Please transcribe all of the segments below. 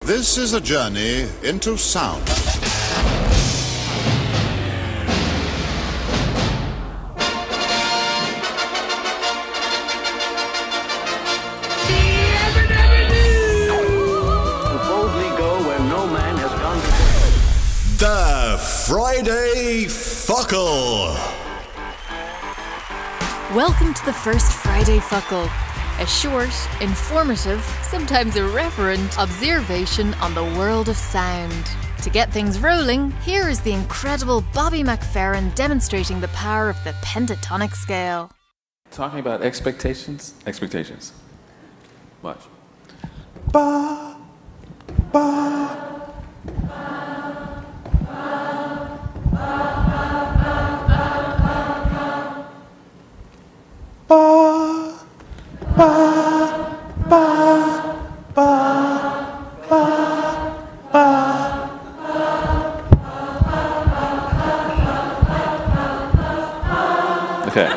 This is a journey into sound. The Friday Fuckle. Welcome to the first Friday Fuckle, a short, informative, sometimes irreverent observation on the world of sound. To get things rolling, here is the incredible Bobby McFerrin demonstrating the power of the pentatonic scale. Talking about expectations. Watch. Ba, ba. Ba, ba, ba, ba, ba, ba. Okay.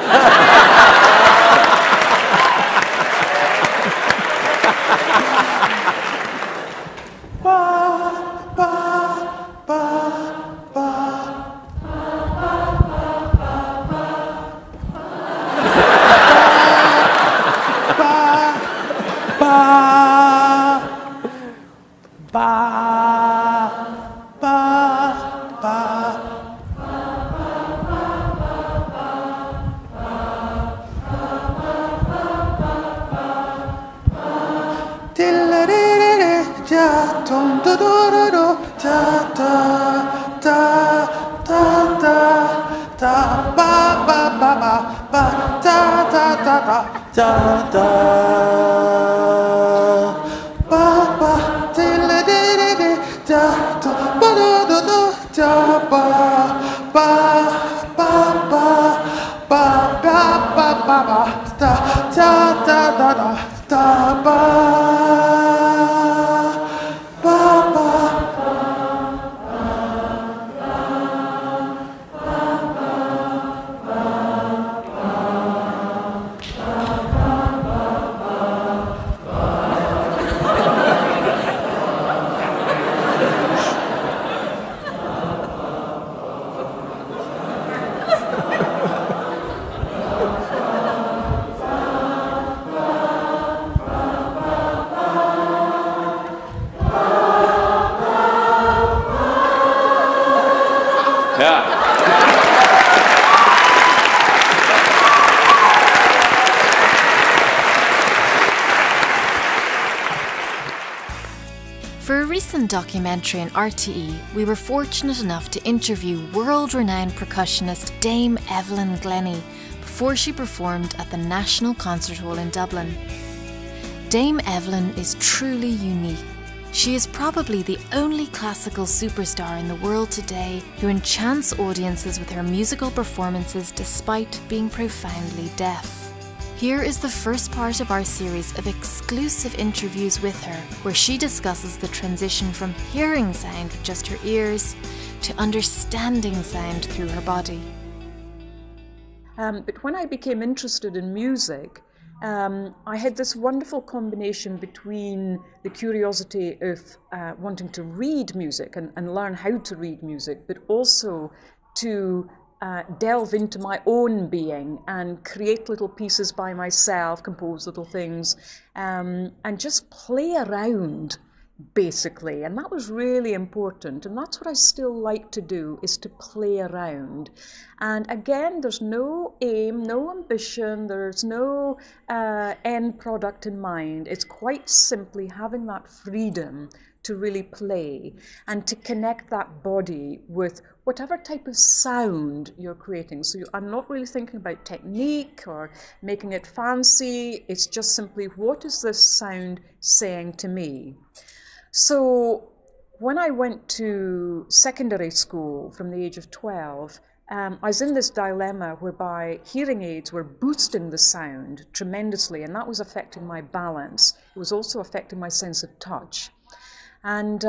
For a recent documentary on RTE, we were fortunate enough to interview world-renowned percussionist Dame Evelyn Glennie before she performed at the National Concert Hall in Dublin. Dame Evelyn is truly unique. She is probably the only classical superstar in the world today who enchants audiences with her musical performances despite being profoundly deaf. Here is the first part of our series of exclusive interviews with her, where she discusses the transition from hearing sound with just her ears to understanding sound through her body. But when I became interested in music, I had this wonderful combination between the curiosity of wanting to read music and learn how to read music, but also to delve into my own being and create little pieces by myself, compose little things, and just play around, basically. And that was really important. And that's what I still like to do, is to play around. And again, there's no aim, no ambition, there's no end product in mind. It's quite simply having that freedom to really play and to connect that body with whatever type of sound you're creating. So I'm not really thinking about technique or making it fancy. It's just simply, what is this sound saying to me? So when I went to secondary school from the age of 12, I was in this dilemma whereby hearing aids were boosting the sound tremendously, and that was affecting my balance. It was also affecting my sense of touch. And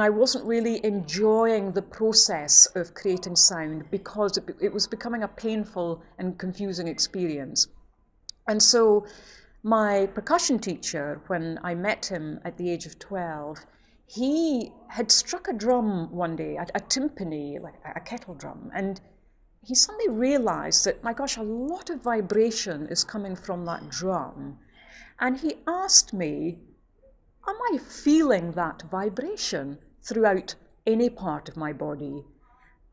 I wasn't really enjoying the process of creating sound because it was becoming a painful and confusing experience. And so My percussion teacher, when I met him at the age of 12, he had struck a drum one day, a timpani, like a kettle drum, and he suddenly realized that, my gosh, a lot of vibration is coming from that drum. And he asked me, am I feeling that vibration throughout any part of my body?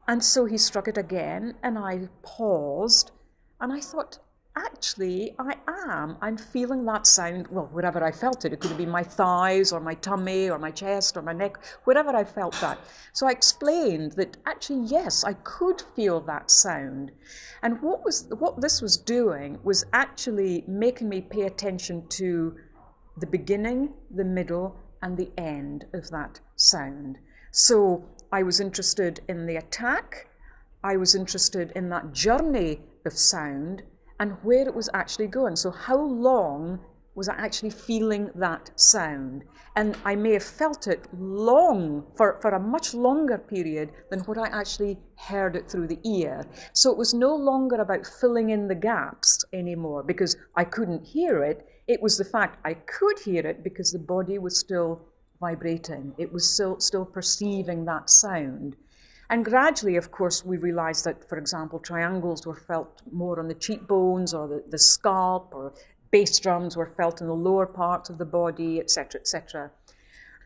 And so he struck it again, and I paused, and I thought, actually, I am. I'm feeling that sound, well, wherever I felt it. It could have been my thighs or my tummy or my chest or my neck, wherever I felt that. So I explained that actually, yes, I could feel that sound. And what this was doing was actually making me pay attention to the beginning, the middle, and the end of that sound. So I was interested in the attack, I was interested in that journey of sound and where it was actually going. So how long was I actually feeling that sound? And I may have felt it for a much longer period than what I actually heard it through the ear. So it was no longer about filling in the gaps anymore because I couldn't hear it. It was the fact I could hear it because the body was still vibrating. It was still perceiving that sound. And gradually, of course, we realized that, for example, triangles were felt more on the cheekbones or the scalp, or bass drums were felt in the lower parts of the body, etc., etc.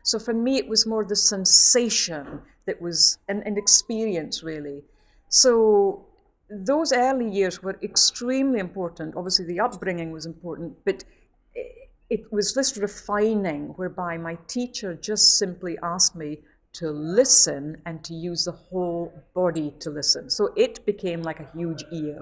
So for me, it was more the sensation that was an experience, really. So those early years were extremely important. Obviously, the upbringing was important, but it was this refining whereby my teacher just simply asked me to listen and to use the whole body to listen. So it became like a huge ear.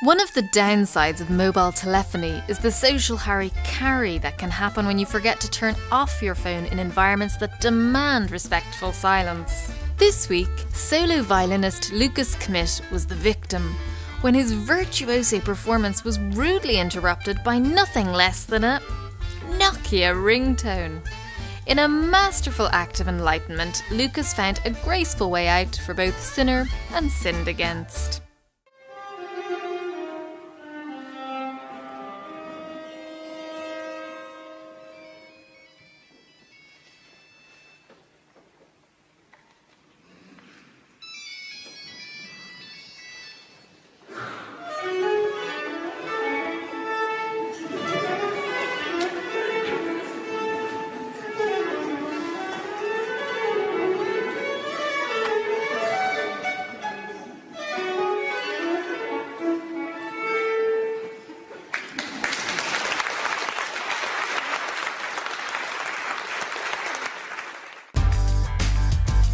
One of the downsides of mobile telephony is the social hurry-carry that can happen when you forget to turn off your phone in environments that demand respectful silence. This week, solo violinist Lucas Kmitt was the victim when his virtuoso performance was rudely interrupted by nothing less than a Nokia ringtone. In a masterful act of enlightenment, Lucas found a graceful way out for both sinner and sinned against.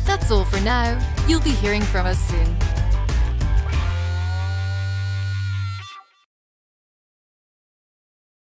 That's all for now. You'll be hearing from us soon.